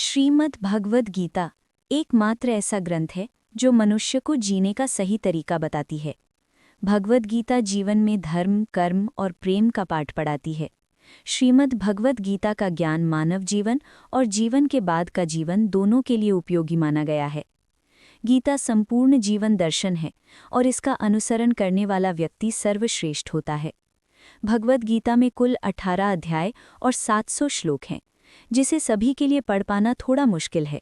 श्रीमद् भगवद गीता एकमात्र ऐसा ग्रंथ है जो मनुष्य को जीने का सही तरीका बताती है। भगवद गीता जीवन में धर्म, कर्म और प्रेम का पाठ पढ़ाती है। श्रीमद् भगवद गीता का ज्ञान मानव जीवन और जीवन के बाद का जीवन दोनों के लिए उपयोगी माना गया है। गीता संपूर्ण जीवन दर्शन है और इसका अनुसरण करने वाला व्यक्ति सर्वश्रेष्ठ होता है। भगवद गीता में कुल 18 अध्याय और 700 श्लोक हैं, जिसे सभी के लिए पढ़ पाना थोड़ा मुश्किल है।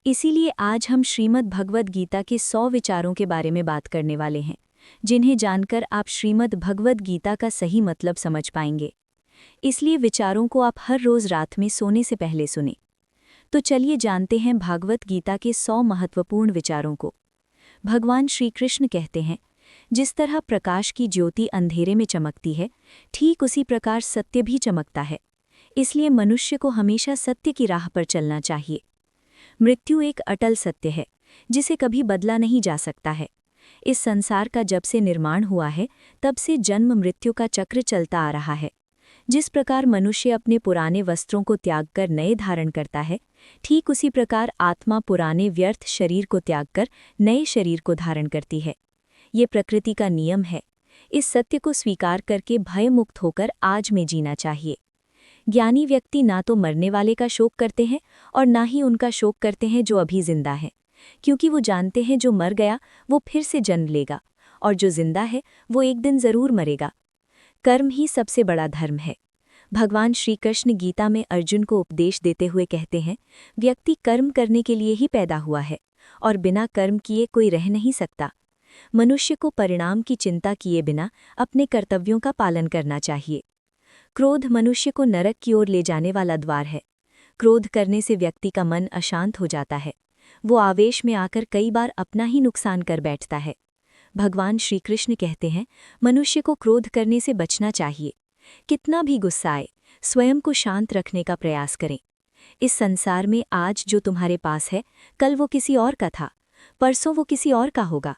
इसीलिए आज हम श्रीमद् भगवद गीता के 100 विचारों के बारे में बात करने वाले हैं, जिन्हें जानकर आप श्रीमद् भगवद गीता का सही मतलब समझ पाएंगे। इसलिए विचारों को आप हर रोज रात में सोने से पहले सुनें। तो चलिए जानते हैं भागवत गीता के 100 महत्वपूर्ण विचारों को। भगवान श्री कृष्ण कहते हैं, जिस तरह प्रकाश की ज्योति अंधेरे में चमकती है, ठीक उसी प्रकार सत्य भी चमकता है। इसलिए मनुष्य को हमेशा सत्य की राह पर चलना चाहिए। मृत्यु एक अटल सत्य है, जिसे कभी बदला नहीं जा सकता है। इस संसार का जब से निर्माण हुआ है, तब से जन्म मृत्यु का चक्र चलता आ रहा है। जिस प्रकार मनुष्य अपने पुराने वस्त्रों को त्याग कर नए धारण करता है, ठीक उसी प्रकार आत्मा पुराने व्यर्थ शरीर को त्याग कर नए शरीर को धारण करती है। ये प्रकृति का नियम है। इस सत्य को स्वीकार करके भयमुक्त होकर आज में जीना चाहिए। ज्ञानी व्यक्ति ना तो मरने वाले का शोक करते हैं और ना ही उनका शोक करते हैं जो अभी जिंदा है, क्योंकि वो जानते हैं जो मर गया वो फिर से जन्म लेगा और जो जिंदा है वो एक दिन जरूर मरेगा। कर्म ही सबसे बड़ा धर्म है। भगवान श्री कृष्ण गीता में अर्जुन को उपदेश देते हुए कहते हैं, व्यक्ति कर्म करने के लिए ही पैदा हुआ है और बिना कर्म किए कोई रह नहीं सकता। मनुष्य को परिणाम की चिंता किए बिना अपने कर्तव्यों का पालन करना चाहिए। क्रोध मनुष्य को नरक की ओर ले जाने वाला द्वार है। क्रोध करने से व्यक्ति का मन अशांत हो जाता है। वो आवेश में आकर कई बार अपना ही नुकसान कर बैठता है। भगवान श्री कृष्ण कहते हैं, मनुष्य को क्रोध करने से बचना चाहिए। कितना भी गुस्सा आए, स्वयं को शांत रखने का प्रयास करें। इस संसार में आज जो तुम्हारे पास है, कल वो किसी और का था, परसों वो किसी और का होगा।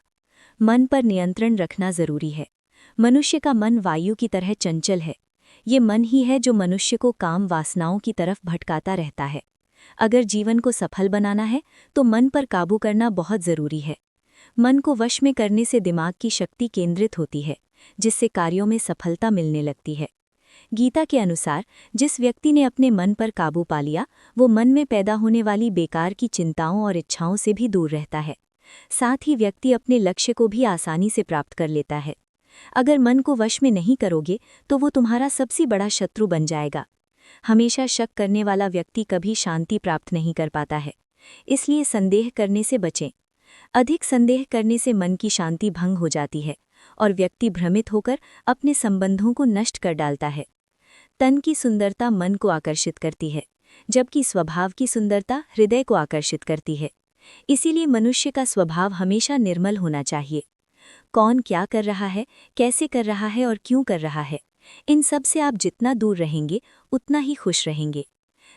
मन पर नियंत्रण रखना जरूरी है। मनुष्य का मन वायु की तरह चंचल है। ये मन ही है जो मनुष्य को काम वासनाओं की तरफ भटकाता रहता है। अगर जीवन को सफल बनाना है तो मन पर काबू करना बहुत जरूरी है। मन को वश में करने से दिमाग की शक्ति केंद्रित होती है, जिससे कार्यों में सफलता मिलने लगती है। गीता के अनुसार जिस व्यक्ति ने अपने मन पर काबू पा लिया, वो मन में पैदा होने वाली बेकार की चिंताओं और इच्छाओं से भी दूर रहता है। साथ ही व्यक्ति अपने लक्ष्य को भी आसानी से प्राप्त कर लेता है। अगर मन को वश में नहीं करोगे तो वो तुम्हारा सबसे बड़ा शत्रु बन जाएगा। हमेशा शक करने वाला व्यक्ति कभी शांति प्राप्त नहीं कर पाता है। इसलिए संदेह करने से बचें। अधिक संदेह करने से मन की शांति भंग हो जाती है और व्यक्ति भ्रमित होकर अपने संबंधों को नष्ट कर डालता है। तन की सुंदरता मन को आकर्षित करती है, जबकि स्वभाव की सुंदरता हृदय को आकर्षित करती है। इसीलिए मनुष्य का स्वभाव हमेशा निर्मल होना चाहिए। कौन क्या कर रहा है, कैसे कर रहा है और क्यों कर रहा है, इन सब से आप जितना दूर रहेंगे उतना ही खुश रहेंगे।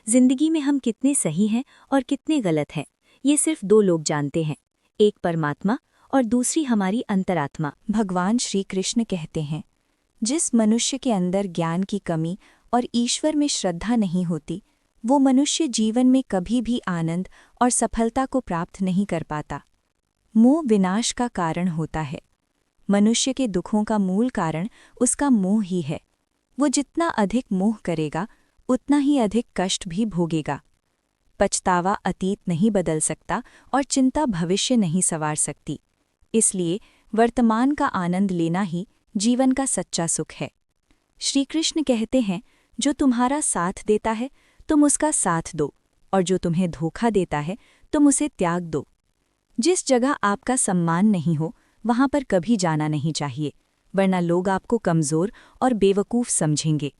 जिंदगी में हम कितने सही हैं और कितने गलत हैं, ये सिर्फ 2 लोग जानते हैं, एक परमात्मा और दूसरी हमारी अंतरात्मा। भगवान श्री कृष्ण कहते हैं, जिस मनुष्य के अंदर ज्ञान की कमी और ईश्वर में श्रद्धा नहीं होती, वो मनुष्य जीवन में कभी भी आनंद और सफलता को प्राप्त नहीं कर पाता। मोह विनाश का कारण होता है। मनुष्य के दुखों का मूल कारण उसका मोह ही है। वो जितना अधिक मोह करेगा, उतना ही अधिक कष्ट भी भोगेगा। पछतावा अतीत नहीं बदल सकता और चिंता भविष्य नहीं संवार सकती। इसलिए वर्तमान का आनंद लेना ही जीवन का सच्चा सुख है। श्री कृष्ण कहते हैं, जो तुम्हारा साथ देता है तुम उसका साथ दो, और जो तुम्हें धोखा देता है तुम उसे त्याग दो। जिस जगह आपका सम्मान नहीं हो, वहां पर कभी जाना नहीं चाहिए, वरना लोग आपको कमजोर और बेवकूफ़ समझेंगे।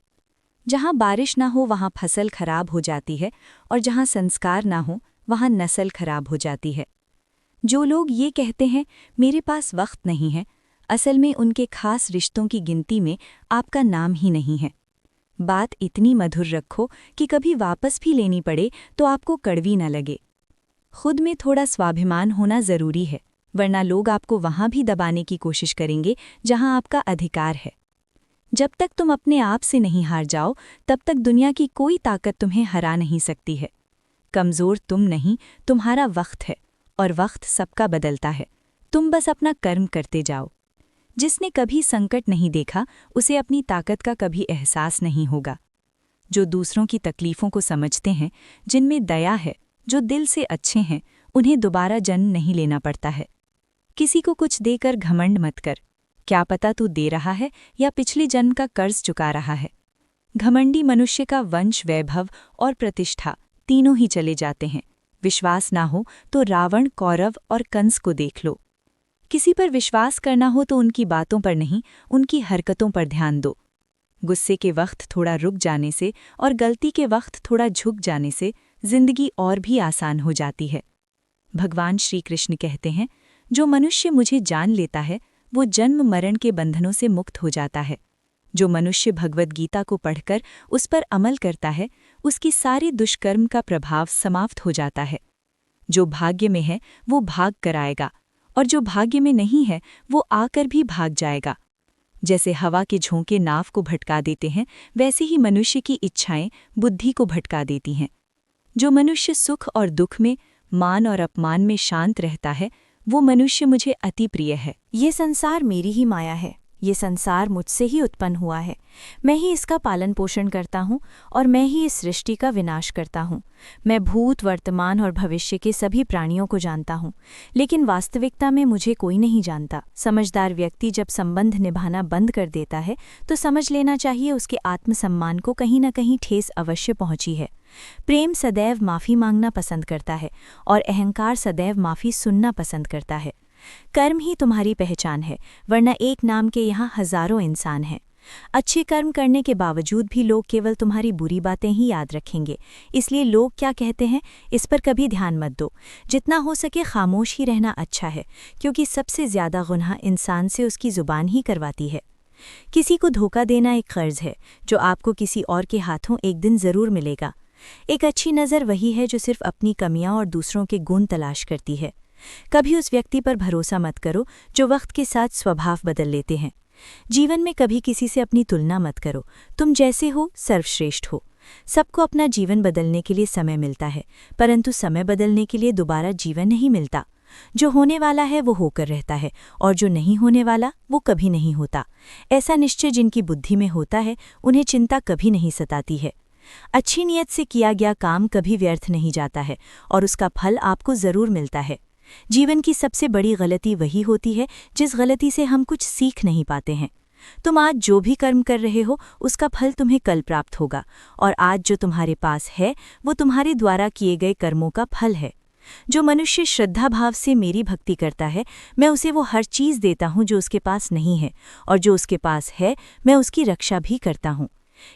जहां बारिश ना हो वहां फसल खराब हो जाती है, और जहां संस्कार ना हो वहां नस्ल खराब हो जाती है। जो लोग ये कहते हैं मेरे पास वक्त नहीं है, असल में उनके खास रिश्तों की गिनती में आपका नाम ही नहीं है। बात इतनी मधुर रखो कि कभी वापस भी लेनी पड़े तो आपको कड़वी न लगे। खुद में थोड़ा स्वाभिमान होना जरूरी है, वरना लोग आपको वहां भी दबाने की कोशिश करेंगे जहां आपका अधिकार है। जब तक तुम अपने आप से नहीं हार जाओ, तब तक दुनिया की कोई ताकत तुम्हें हरा नहीं सकती है। कमज़ोर तुम नहीं, तुम्हारा वक्त है, और वक्त सबका बदलता है। तुम बस अपना कर्म करते जाओ। जिसने कभी संकट नहीं देखा, उसे अपनी ताकत का कभी एहसास नहीं होगा। जो दूसरों की तकलीफ़ों को समझते हैं, जिनमें दया है, जो दिल से अच्छे हैं, उन्हें दोबारा जन्म नहीं लेना पड़ता है। किसी को कुछ देकर घमंड मत कर। क्या पता तू दे रहा है या पिछले जन्म का कर्ज चुका रहा है। घमंडी मनुष्य का वंश, वैभव और प्रतिष्ठा तीनों ही चले जाते हैं। विश्वास ना हो तो रावण, कौरव और कंस को देख लो। किसी पर विश्वास करना हो तो उनकी बातों पर नहीं, उनकी हरकतों पर ध्यान दो। गुस्से के वक्त थोड़ा रुक जाने से और गलती के वक्त थोड़ा झुक जाने से जिंदगी और भी आसान हो जाती है। भगवान श्री कृष्ण कहते हैं, जो मनुष्य मुझे जान लेता है वो जन्म मरण के बंधनों से मुक्त हो जाता है। जो मनुष्य भगवद गीता को पढ़कर उस पर अमल करता है, उसकी सारी दुष्कर्म का प्रभाव समाप्त हो जाता है। जो भाग्य में है वो भाग कर आएगा, और जो भाग्य में नहीं है वो आकर भी भाग जाएगा। जैसे हवा के झोंके नाव को भटका देते हैं, वैसे ही मनुष्य की इच्छाएं बुद्धि को भटका देती हैं। जो मनुष्य सुख और दुख में, मान और अपमान में शांत रहता है, वो मनुष्य मुझे अति प्रिय है। ये संसार मेरी ही माया है। ये संसार मुझसे ही उत्पन्न हुआ है। मैं ही इसका पालन पोषण करता हूँ और मैं ही इस सृष्टि का विनाश करता हूँ। मैं भूत, वर्तमान और भविष्य के सभी प्राणियों को जानता हूँ, लेकिन वास्तविकता में मुझे कोई नहीं जानता। समझदार व्यक्ति जब संबंध निभाना बंद कर देता है तो समझ लेना चाहिए उसके आत्मसम्मान को कहीं न कहीं ठेस अवश्य पहुंची है। प्रेम सदैव माफ़ी मांगना पसंद करता है और अहंकार सदैव माफ़ी सुनना पसंद करता है। कर्म ही तुम्हारी पहचान है, वरना एक नाम के यहाँ हजारों इंसान हैं। अच्छे कर्म करने के बावजूद भी लोग केवल तुम्हारी बुरी बातें ही याद रखेंगे, इसलिए लोग क्या कहते हैं इस पर कभी ध्यान मत दो। जितना हो सके खामोश ही रहना अच्छा है, क्योंकि सबसे ज़्यादा गुनाह इंसान से उसकी ज़ुबान ही करवाती है। किसी को धोखा देना एक कर्ज है जो आपको किसी और के हाथों एक दिन ज़रूर मिलेगा। एक अच्छी नज़र वही है जो सिर्फ अपनी कमियां और दूसरों के गुण तलाश करती है। कभी उस व्यक्ति पर भरोसा मत करो जो वक्त के साथ स्वभाव बदल लेते हैं। जीवन में कभी किसी से अपनी तुलना मत करो। तुम जैसे हो सर्वश्रेष्ठ हो। सबको अपना जीवन बदलने के लिए समय मिलता है, परंतु समय बदलने के लिए दोबारा जीवन नहीं मिलता। जो होने वाला है वो होकर रहता है, और जो नहीं होने वाला वो कभी नहीं होता। ऐसा निश्चय जिनकी बुद्धि में होता है, उन्हें चिंता कभी नहीं सताती है। अच्छी नीयत से किया गया काम कभी व्यर्थ नहीं जाता है और उसका फल आपको ज़रूर मिलता है। जीवन की सबसे बड़ी गलती वही होती है जिस गलती से हम कुछ सीख नहीं पाते हैं। तुम आज जो भी कर्म कर रहे हो उसका फल तुम्हें कल प्राप्त होगा, और आज जो तुम्हारे पास है वो तुम्हारे द्वारा किए गए कर्मों का फल है। जो मनुष्य श्रद्धा भाव से मेरी भक्ति करता है, मैं उसे वो हर चीज़ देता हूँ जो उसके पास नहीं है, और जो उसके पास है मैं उसकी रक्षा भी करता हूँ।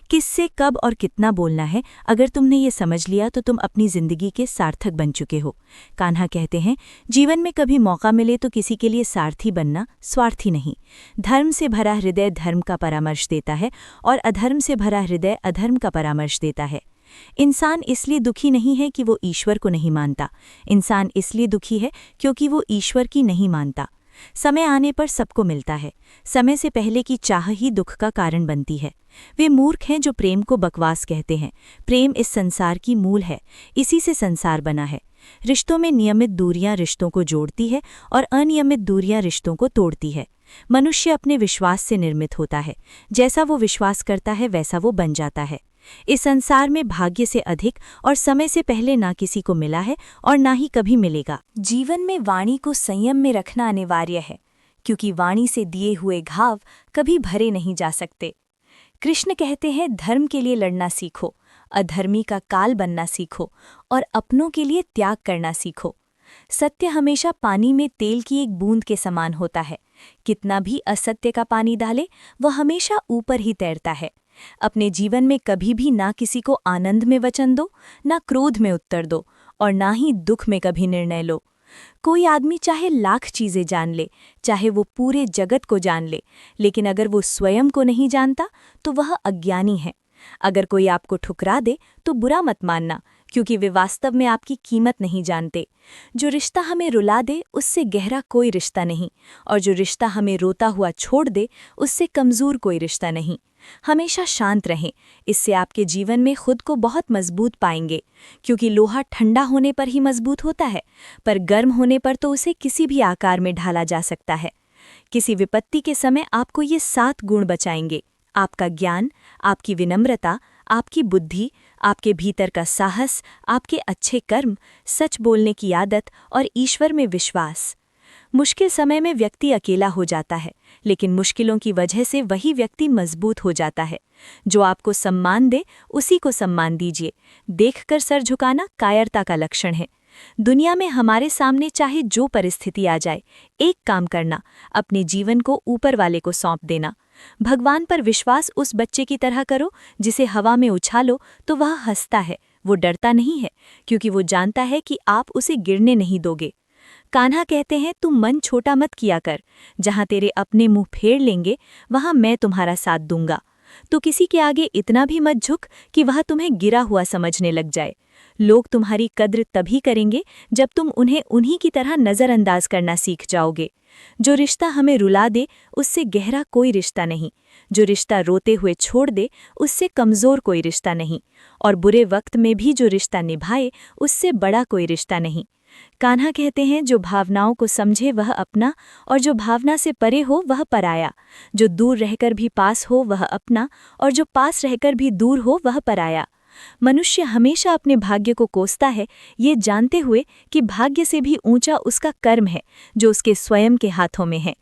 किससे कब और कितना बोलना है, अगर तुमने ये समझ लिया तो तुम अपनी जिंदगी के सार्थक बन चुके हो। कान्हा कहते हैं, जीवन में कभी मौका मिले तो किसी के लिए सारथी बनना, स्वार्थी नहीं। धर्म से भरा हृदय धर्म का परामर्श देता है और अधर्म से भरा हृदय अधर्म का परामर्श देता है। इंसान इसलिए दुखी नहीं है कि वो ईश्वर को नहीं मानता। इंसान इसलिए दुखी है क्योंकि वो ईश्वर की नहीं मानता। समय आने पर सबको मिलता है। समय से पहले की चाह ही दुख का कारण बनती है। वे मूर्ख हैं जो प्रेम को बकवास कहते हैं। प्रेम इस संसार की मूल है, इसी से संसार बना है। रिश्तों में नियमित दूरियां रिश्तों को जोड़ती है और अनियमित दूरियां रिश्तों को तोड़ती है। मनुष्य अपने विश्वास से निर्मित होता है। जैसा वो विश्वास करता है वैसा वो बन जाता है। इस संसार में भाग्य से अधिक और समय से पहले ना किसी को मिला है और ना ही कभी मिलेगा। जीवन में वाणी को संयम में रखना अनिवार्य है, क्योंकि वाणी से दिए हुए घाव कभी भरे नहीं जा सकते। कृष्ण कहते हैं, धर्म के लिए लड़ना सीखो, अधर्मी का काल बनना सीखो और अपनों के लिए त्याग करना सीखो। सत्य हमेशा पानी में तेल की एक बूंद के समान होता है। कितना भी असत्य का पानी डाले वह हमेशा ऊपर ही तैरता है। अपने जीवन में कभी भी ना किसी को आनंद में वचन दो, ना क्रोध में उत्तर दो, और ना ही दुख में कभी निर्णय लो। कोई आदमी चाहे लाख चीज़ें जान ले, चाहे वो पूरे जगत को जान ले, लेकिन अगर वो स्वयं को नहीं जानता तो वह अज्ञानी है। अगर कोई आपको ठुकरा दे तो बुरा मत मानना, क्योंकि वे वास्तव में आपकी कीमत नहीं जानते। जो रिश्ता हमें रुला दे उससे गहरा कोई रिश्ता नहीं, और जो रिश्ता हमें रोता हुआ छोड़ दे उससे कमज़ोर कोई रिश्ता नहीं। हमेशा शांत रहें, इससे आपके जीवन में खुद को बहुत मजबूत पाएंगे, क्योंकि लोहा ठंडा होने पर ही मजबूत होता है, पर गर्म होने पर तो उसे किसी भी आकार में ढाला जा सकता है। किसी विपत्ति के समय आपको ये 7 गुण बचाएंगे: आपका ज्ञान, आपकी विनम्रता, आपकी बुद्धि, आपके भीतर का साहस, आपके अच्छे कर्म, सच बोलने की आदत और ईश्वर में विश्वास। मुश्किल समय में व्यक्ति अकेला हो जाता है, लेकिन मुश्किलों की वजह से वही व्यक्ति मजबूत हो जाता है। जो आपको सम्मान दे उसी को सम्मान दीजिए। देखकर सर झुकाना कायरता का लक्षण है। दुनिया में हमारे सामने चाहे जो परिस्थिति आ जाए, एक काम करना, अपने जीवन को ऊपर वाले को सौंप देना। भगवान पर विश्वास उस बच्चे की तरह करो जिसे हवा में उछालो तो वह हंसता है, वो डरता नहीं है, क्योंकि वो जानता है कि आप उसे गिरने नहीं दोगे। कान्हा कहते हैं, तुम मन छोटा मत किया कर, जहां तेरे अपने मुंह फेर लेंगे वहां मैं तुम्हारा साथ दूंगा। तो किसी के आगे इतना भी मत झुक कि वह तुम्हें गिरा हुआ समझने लग जाए। लोग तुम्हारी कद्र तभी करेंगे जब तुम उन्हें उन्हीं की तरह नज़रअंदाज करना सीख जाओगे। जो रिश्ता हमें रुला दे उससे गहरा कोई रिश्ता नहीं, जो रिश्ता रोते हुए छोड़ दे उससे कमज़ोर कोई रिश्ता नहीं, और बुरे वक्त में भी जो रिश्ता निभाए उससे बड़ा कोई रिश्ता नहीं। कान्हा कहते हैं, जो भावनाओं को समझे वह अपना, और जो भावना से परे हो वह पराया। जो दूर रहकर भी पास हो वह अपना, और जो पास रहकर भी दूर हो वह पराया। मनुष्य हमेशा अपने भाग्य को कोसता है, ये जानते हुए कि भाग्य से भी ऊंचा उसका कर्म है जो उसके स्वयं के हाथों में है।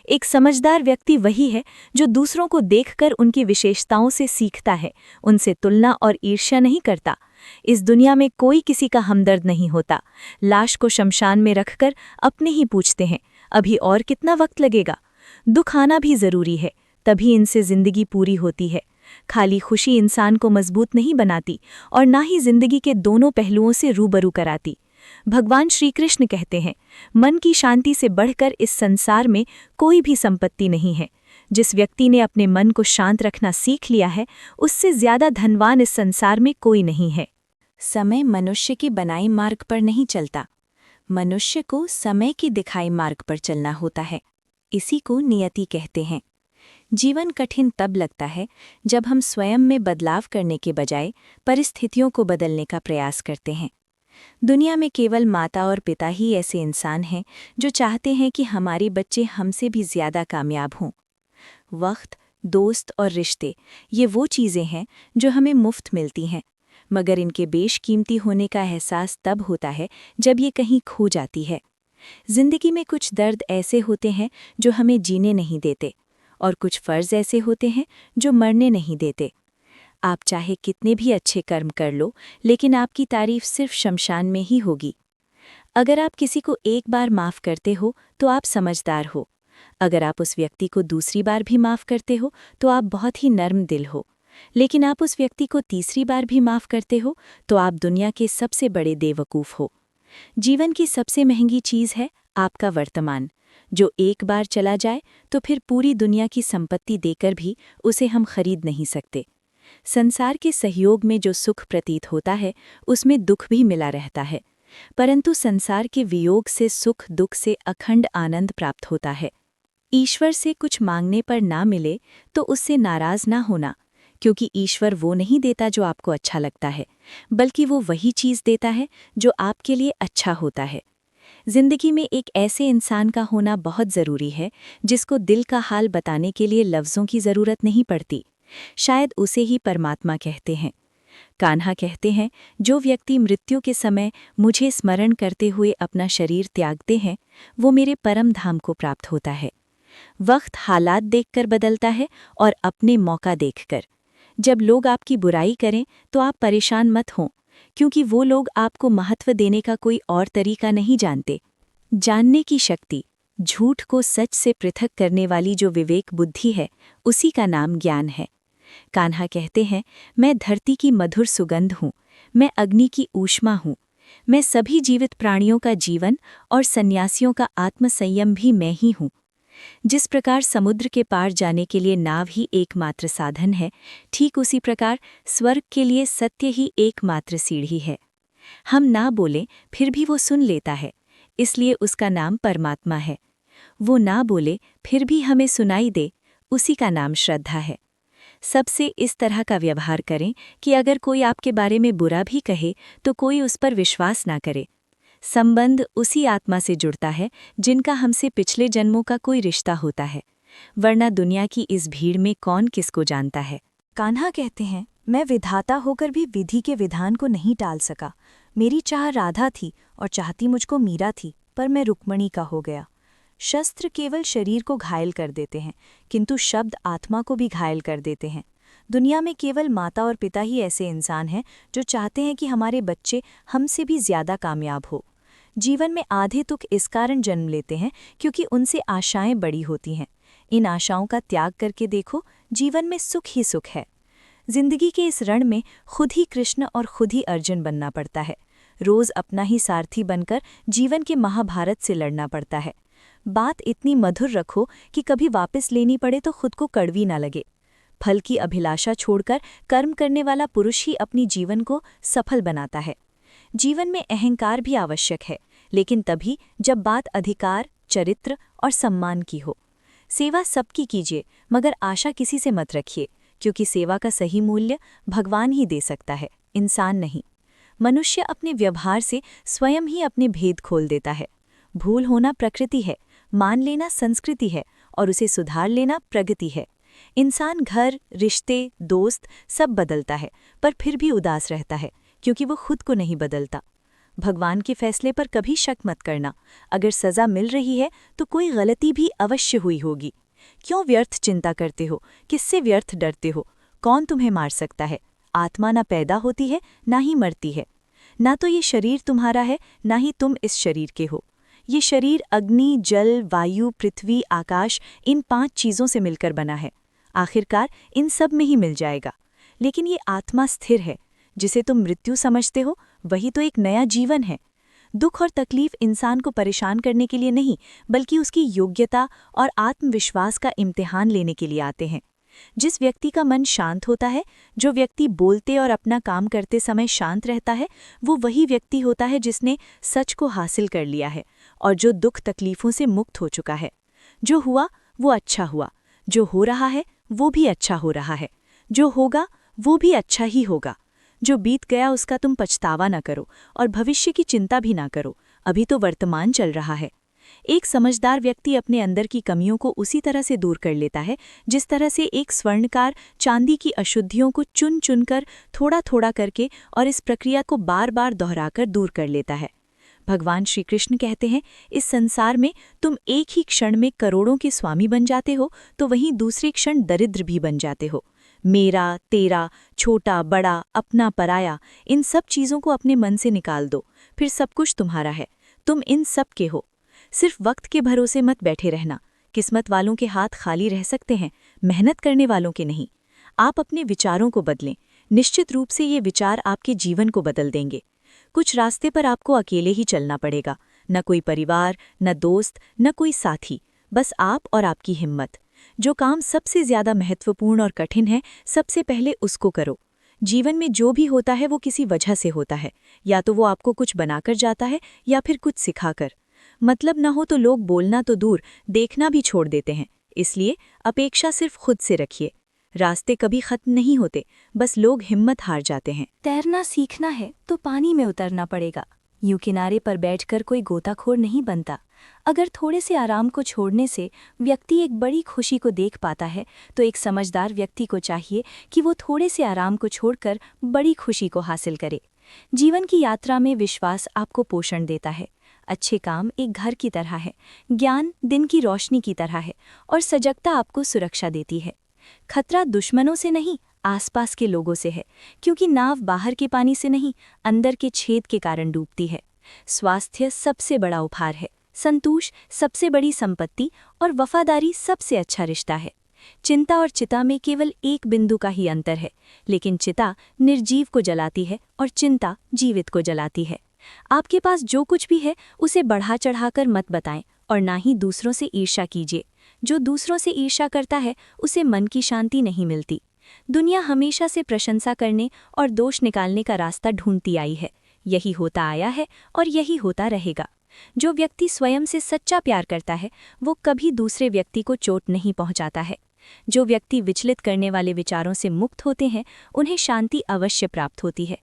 एक समझदार व्यक्ति वही है जो दूसरों को देखकर उनकी विशेषताओं से सीखता है, उनसे तुलना और ईर्ष्या नहीं करता। इस दुनिया में कोई किसी का हमदर्द नहीं होता। लाश को शमशान में रखकर अपने ही पूछते हैं, अभी और कितना वक्त लगेगा। दुख आना भी जरूरी है, तभी इनसे जिंदगी पूरी होती है। खाली खुशी इंसान को मजबूत नहीं बनाती और ना ही जिंदगी के दोनों पहलुओं से रूबरू कराती। भगवान श्री कृष्ण कहते हैं, मन की शांति से बढ़कर इस संसार में कोई भी संपत्ति नहीं है। जिस व्यक्ति ने अपने मन को शांत रखना सीख लिया है, उससे ज्यादा धनवान इस संसार में कोई नहीं है। समय मनुष्य की बनाई मार्ग पर नहीं चलता, मनुष्य को समय की दिखाई मार्ग पर चलना होता है। इसी को नियति कहते हैं। जीवन कठिन तब लगता है जब हम स्वयं में बदलाव करने के बजाय परिस्थितियों को बदलने का प्रयास करते हैं। दुनिया में केवल माता और पिता ही ऐसे इंसान हैं जो चाहते हैं कि हमारे बच्चे हमसे भी ज्यादा कामयाब हों। वक्त, दोस्त और रिश्ते, ये वो चीज़ें हैं जो हमें मुफ्त मिलती हैं, मगर इनके बेशकीमती होने का एहसास तब होता है जब ये कहीं खो जाती है। जिंदगी में कुछ दर्द ऐसे होते हैं जो हमें जीने नहीं देते, और कुछ फ़र्ज़ ऐसे होते हैं जो मरने नहीं देते। आप चाहे कितने भी अच्छे कर्म कर लो, लेकिन आपकी तारीफ सिर्फ शमशान में ही होगी। अगर आप किसी को एक बार माफ़ करते हो तो आप समझदार हो। अगर आप उस व्यक्ति को दूसरी बार भी माफ़ करते हो तो आप बहुत ही नर्म दिल हो। लेकिन आप उस व्यक्ति को तीसरी बार भी माफ़ करते हो तो आप दुनिया के सबसे बड़े बेवकूफ़ हो। जीवन की सबसे महंगी चीज़ है आपका वर्तमान, जो एक बार चला जाए तो फिर पूरी दुनिया की संपत्ति देकर भी उसे हम खरीद नहीं सकते। संसार के सहयोग में जो सुख प्रतीत होता है उसमें दुख भी मिला रहता है, परंतु संसार के वियोग से सुख दुख से अखंड आनंद प्राप्त होता है। ईश्वर से कुछ मांगने पर ना मिले तो उससे नाराज ना होना, क्योंकि ईश्वर वो नहीं देता जो आपको अच्छा लगता है, बल्कि वो वही चीज़ देता है जो आपके लिए अच्छा होता है। जिंदगी में एक ऐसे इंसान का होना बहुत ज़रूरी है जिसको दिल का हाल बताने के लिए लफ्ज़ों की ज़रूरत नहीं पड़ती। शायद उसे ही परमात्मा कहते हैं। कान्हा कहते हैं, जो व्यक्ति मृत्यु के समय मुझे स्मरण करते हुए अपना शरीर त्यागते हैं, वो मेरे परम धाम को प्राप्त होता है। वक्त हालात देखकर बदलता है और अपने मौका देखकर। जब लोग आपकी बुराई करें तो आप परेशान मत हों, क्योंकि वो लोग आपको महत्व देने का कोई और तरीका नहीं जानते। जानने की शक्ति, झूठ को सच से पृथक करने वाली जो विवेक बुद्धि है, उसी का नाम ज्ञान है। कान्हा कहते हैं, मैं धरती की मधुर सुगंध हूँ, मैं अग्नि की ऊष्मा हूँ, मैं सभी जीवित प्राणियों का जीवन और सन्यासियों का आत्मसंयम भी मैं ही हूँ। जिस प्रकार समुद्र के पार जाने के लिए नाव ही एकमात्र साधन है, ठीक उसी प्रकार स्वर्ग के लिए सत्य ही एकमात्र सीढ़ी है। हम ना बोलें फिर भी वो सुन लेता है, इसलिए उसका नाम परमात्मा है। वो ना बोले फिर भी हमें सुनाई दे, उसी का नाम श्रद्धा है। सबसे इस तरह का व्यवहार करें कि अगर कोई आपके बारे में बुरा भी कहे तो कोई उस पर विश्वास ना करे। संबंध उसी आत्मा से जुड़ता है जिनका हमसे पिछले जन्मों का कोई रिश्ता होता है, वरना दुनिया की इस भीड़ में कौन किसको जानता है। कान्हा कहते हैं, मैं विधाता होकर भी विधि के विधान को नहीं टाल सका। मेरी चाह राधा थी और चाहती मुझको मीरा थी, पर मैं रुक्मणी का हो गया। शस्त्र केवल शरीर को घायल कर देते हैं, किंतु शब्द आत्मा को भी घायल कर देते हैं। दुनिया में केवल माता और पिता ही ऐसे इंसान हैं जो चाहते हैं कि हमारे बच्चे हमसे भी ज्यादा कामयाब हो। जीवन में आधे तुक इस कारण जन्म लेते हैं क्योंकि उनसे आशाएं बड़ी होती हैं। इन आशाओं का त्याग करके देखो, जीवन में सुख ही सुख है। जिंदगी के इस रण में खुद ही कृष्ण और खुद ही अर्जुन बनना पड़ता है। रोज अपना ही सारथी बनकर जीवन के महाभारत से लड़ना पड़ता है। बात इतनी मधुर रखो कि कभी वापस लेनी पड़े तो खुद को कड़वी ना लगे। फल की अभिलाषा छोड़कर कर्म करने वाला पुरुष ही अपनी जीवन को सफल बनाता है। जीवन में अहंकार भी आवश्यक है, लेकिन तभी जब बात अधिकार, चरित्र और सम्मान की हो। सेवा सबकी कीजिए, मगर आशा किसी से मत रखिए, क्योंकि सेवा का सही मूल्य भगवान ही दे सकता है, इंसान नहीं। मनुष्य अपने व्यवहार से स्वयं ही अपने भेद खोल देता है। भूल होना प्रकृति है, मान लेना संस्कृति है और उसे सुधार लेना प्रगति है। इंसान घर, रिश्ते, दोस्त सब बदलता है, पर फिर भी उदास रहता है क्योंकि वो खुद को नहीं बदलता। भगवान के फैसले पर कभी शक मत करना। अगर सजा मिल रही है तो कोई गलती भी अवश्य हुई होगी। क्यों व्यर्थ चिंता करते हो? किससे व्यर्थ डरते हो? कौन तुम्हें मार सकता है? आत्मा ना पैदा होती है ना ही मरती है। ना तो ये शरीर तुम्हारा है, ना ही तुम इस शरीर के हो। ये शरीर अग्नि, जल, वायु, पृथ्वी, आकाश, इन 5 चीज़ों से मिलकर बना है। आखिरकार इन सब में ही मिल जाएगा। लेकिन ये आत्मा स्थिर है। जिसे तुम मृत्यु समझते हो वही तो एक नया जीवन है। दुख और तकलीफ इंसान को परेशान करने के लिए नहीं, बल्कि उसकी योग्यता और आत्मविश्वास का इम्तिहान लेने के लिए आते हैं। जिस व्यक्ति का मन शांत होता है, जो व्यक्ति बोलते और अपना काम करते समय शांत रहता है, वो वही व्यक्ति होता है जिसने सच को हासिल कर लिया है और जो दुख तकलीफों से मुक्त हो चुका है। जो हुआ वो अच्छा हुआ, जो हो रहा है वो भी अच्छा हो रहा है, जो होगा वो भी अच्छा ही होगा। जो बीत गया उसका तुम पछतावा न करो और भविष्य की चिंता भी ना करो, अभी तो वर्तमान चल रहा है। एक समझदार व्यक्ति अपने अंदर की कमियों को उसी तरह से दूर कर लेता है जिस तरह से एक स्वर्णकार चांदी की अशुद्धियों को चुन चुनकर थोड़ा थोड़ा करके और इस प्रक्रिया को बार बार दोहराकर दूर कर लेता है। भगवान श्री कृष्ण कहते हैं, इस संसार में तुम एक ही क्षण में करोड़ों के स्वामी बन जाते हो तो वहीं दूसरे क्षण दरिद्र भी बन जाते हो। मेरा, तेरा, छोटा, बड़ा, अपना, पराया, इन सब चीज़ों को अपने मन से निकाल दो, फिर सब कुछ तुम्हारा है। तुम इन सब के हो। सिर्फ वक्त के भरोसे मत बैठे रहना। किस्मत वालों के हाथ खाली रह सकते हैं, मेहनत करने वालों के नहीं। आप अपने विचारों को बदलें। निश्चित रूप से ये विचार आपके जीवन को बदल देंगे। कुछ रास्ते पर आपको अकेले ही चलना पड़ेगा, न कोई परिवार, न दोस्त, न कोई साथी, बस आप और आपकी हिम्मत। जो काम सबसे ज्यादा महत्वपूर्ण और कठिन है, सबसे पहले उसको करो। जीवन में जो भी होता है वो किसी वजह से होता है, या तो वो आपको कुछ बनाकर जाता है या फिर कुछ सिखाकर। मतलब न हो तो लोग बोलना तो दूर, देखना भी छोड़ देते हैं। इसलिए अपेक्षा सिर्फ खुद से रखिए। रास्ते कभी खत्म नहीं होते, बस लोग हिम्मत हार जाते हैं। तैरना सीखना है तो पानी में उतरना पड़ेगा। यूं किनारे पर बैठकर कोई गोताखोर नहीं बनता। अगर थोड़े से आराम को छोड़ने से व्यक्ति एक बड़ी खुशी को देख पाता है, तो एक समझदार व्यक्ति को चाहिए कि वो थोड़े से आराम को छोड़कर बड़ी खुशी को हासिल करे। जीवन की यात्रा में विश्वास आपको पोषण देता है। अच्छे काम एक घर की तरह है, ज्ञान दिन की रोशनी की तरह है और सजगता आपको सुरक्षा देती है। खतरा दुश्मनों से नहीं, आसपास के लोगों से है, क्योंकि नाव बाहर के पानी से नहीं, अंदर के छेद के कारण डूबती है। स्वास्थ्य सबसे बड़ा उपहार है, संतोष सबसे बड़ी संपत्ति और वफादारी सबसे अच्छा रिश्ता है। चिंता और चिता में केवल एक बिंदु का ही अंतर है, लेकिन चिता निर्जीव को जलाती है और चिंता जीवित को जलाती है। आपके पास जो कुछ भी है उसे बढ़ा चढ़ाकर मत बताएं और ना ही दूसरों से ईर्ष्या कीजिए। जो दूसरों से ईर्ष्या करता है उसे मन की शांति नहीं मिलती। दुनिया हमेशा से प्रशंसा करने और दोष निकालने का रास्ता ढूंढती आई है, यही होता आया है और यही होता रहेगा। जो व्यक्ति स्वयं से सच्चा प्यार करता है वो कभी दूसरे व्यक्ति को चोट नहीं पहुंचाता है। जो व्यक्ति विचलित करने वाले विचारों से मुक्त होते हैं उन्हें शांति अवश्य प्राप्त होती है।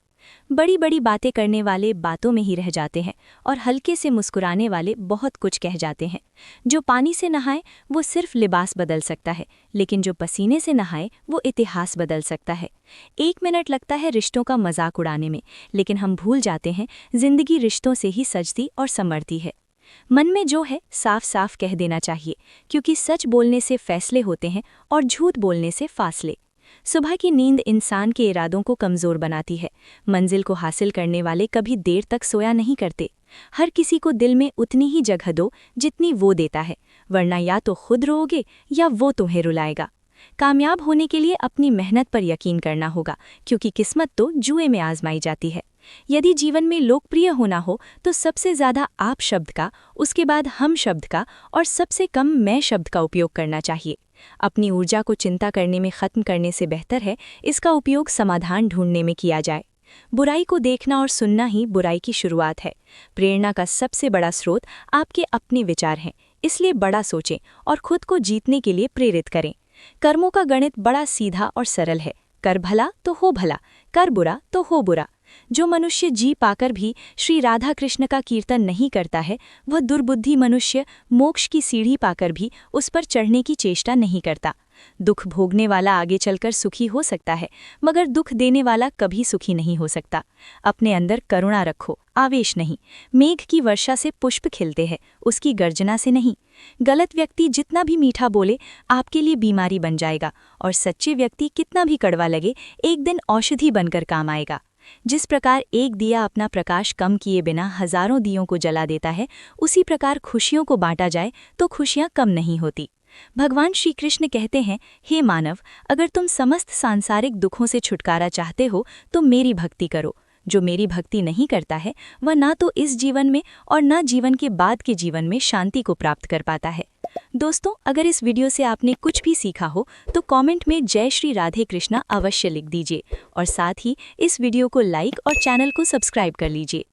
बड़ी बड़ी बातें करने वाले बातों में ही रह जाते हैं और हल्के से मुस्कुराने वाले बहुत कुछ कह जाते हैं। जो पानी से नहाए वो सिर्फ लिबास बदल सकता है, लेकिन जो पसीने से नहाए वो इतिहास बदल सकता है। 1 मिनट लगता है रिश्तों का मजाक उड़ाने में, लेकिन हम भूल जाते हैं जिंदगी रिश्तों से ही सजती और संवरती है। मन में जो है साफ साफ कह देना चाहिए, क्योंकि सच बोलने से फैसले होते हैं और झूठ बोलने से फासले। सुबह की नींद इंसान के इरादों को कमज़ोर बनाती है। मंजिल को हासिल करने वाले कभी देर तक सोया नहीं करते। हर किसी को दिल में उतनी ही जगह दो जितनी वो देता है, वरना या तो खुद रोओगे या वो तुम्हें रुलाएगा। कामयाब होने के लिए अपनी मेहनत पर यकीन करना होगा, क्योंकि किस्मत तो जुए में आजमाई जाती है। यदि जीवन में लोकप्रिय होना हो तो सबसे ज़्यादा आप शब्द का, उसके बाद हम शब्द का और सबसे कम मैं शब्द का उपयोग करना चाहिए। अपनी ऊर्जा को चिंता करने में ख़त्म करने से बेहतर है इसका उपयोग समाधान ढूंढने में किया जाए। बुराई को देखना और सुनना ही बुराई की शुरुआत है। प्रेरणा का सबसे बड़ा स्रोत आपके अपने विचार हैं, इसलिए बड़ा सोचें और खुद को जीतने के लिए प्रेरित करें। कर्मों का गणित बड़ा सीधा और सरल है। कर भला तो हो भला, कर बुरा तो हो बुरा। जो मनुष्य जी पाकर भी श्री राधा कृष्ण का कीर्तन नहीं करता है, वह दुर्बुद्धि मनुष्य मोक्ष की सीढ़ी पाकर भी उस पर चढ़ने की चेष्टा नहीं करता। दुख भोगने वाला आगे चलकर सुखी हो सकता है, मगर दुख देने वाला कभी सुखी नहीं हो सकता। अपने अंदर करुणा रखो, आवेश नहीं। मेघ की वर्षा से पुष्प खिलते हैं, उसकी गर्जना से नहीं। गलत व्यक्ति जितना भी मीठा बोले आपके लिए बीमारी बन जाएगा, और सच्चे व्यक्ति कितना भी कड़वा लगे एक दिन औषधि बनकर काम आएगा। जिस प्रकार एक दिया अपना प्रकाश कम किए बिना हजारों दियों को जला देता है, उसी प्रकार खुशियों को बांटा जाए तो खुशियां कम नहीं होती। भगवान श्री कृष्ण कहते हैं, हे मानव, अगर तुम समस्त सांसारिक दुखों से छुटकारा चाहते हो तो मेरी भक्ति करो। जो मेरी भक्ति नहीं करता है वह ना तो इस जीवन में और ना जीवन के बाद के जीवन में शांति को प्राप्त कर पाता है। दोस्तों, अगर इस वीडियो से आपने कुछ भी सीखा हो तो कमेंट में जय श्री राधे कृष्णा अवश्य लिख दीजिए और साथ ही इस वीडियो को लाइक और चैनल को सब्सक्राइब कर लीजिए।